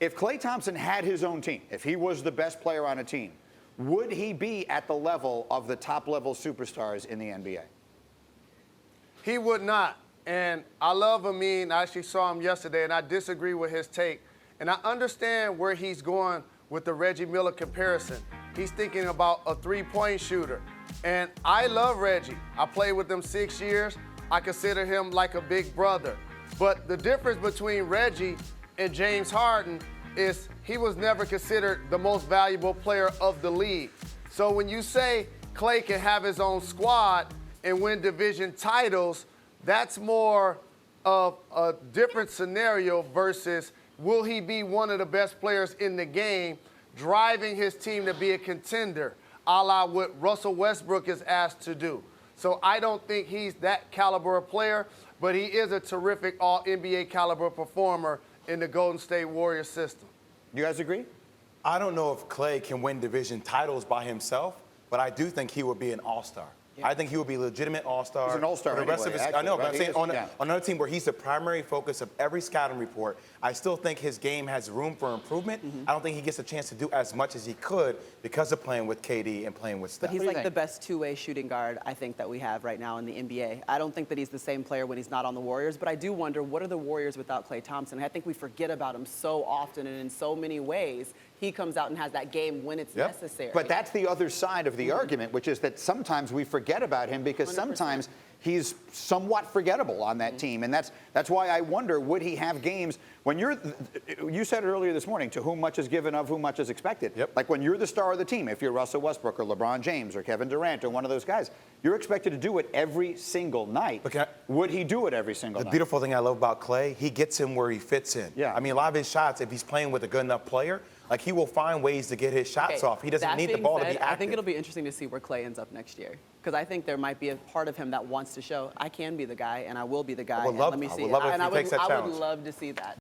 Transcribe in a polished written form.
If Klay Thompson had his own team, if he was the best player on a team, would he be at the level of the top-level superstars in the NBA? He would not. And I love Amin. I actually saw him yesterday, and I disagree with his take. And I understand where he's going with the Reggie Miller comparison. He's thinking about a three-point shooter. And I love Reggie. I played with him 6 years. I consider him like a big brother. But the difference between Reggie and James Harden is he was never considered the most valuable player of the league. So when you say Klay can have his own squad and win division titles, that's more of a different scenario versus will he be one of the best players in the game, driving his team to be a contender, a la what Russell Westbrook is asked to do. So I don't think he's that caliber of player, but he is a terrific all-NBA caliber performer in the Golden State Warriors system. You guys agree? I don't know if Klay can win division titles by himself, but I do think he would be an all-star. I think he would be a legitimate all-star. He's an all-star for the rest anyway, of his. actually, I know, right? but I'm saying on Yeah. another team where he's the primary focus of every scouting report, I still think his game has room for improvement. I don't think he gets a chance to do as much as he could because of playing with KD and playing with Steph. But he's like the best two-way shooting guard, I think, that we have right now in the NBA. I don't think that he's the same player when he's not on the Warriors, but I do wonder, what are the Warriors without Klay Thompson? I think we forget about him so often, and in so many ways, he comes out and has that game when it's necessary. But that's the other side of the argument, which is that sometimes we forget about him because 100%. sometimes he's somewhat forgettable on that team. And that's why I wonder, would he have games when you said it earlier this morning, to whom much is given, of whom much is expected. Like when you're the star of the team, if you're Russell Westbrook or LeBron James or Kevin Durant or one of those guys, you're expected to do it every single night. Would he do it every single night? The beautiful thing I love about Klay, he gets him where he fits in. Yeah. I mean, a lot of his shots, if he's playing with a good enough player, like he will find ways to get his shots off. He doesn't need the ball to be active. I think it'll be interesting to see where Klay ends up next year, because I think there might be a part of him that wants to show I can be the guy and I will be the guy. I would love, let me see. I would love it if he takes that challenge. I would love to see that.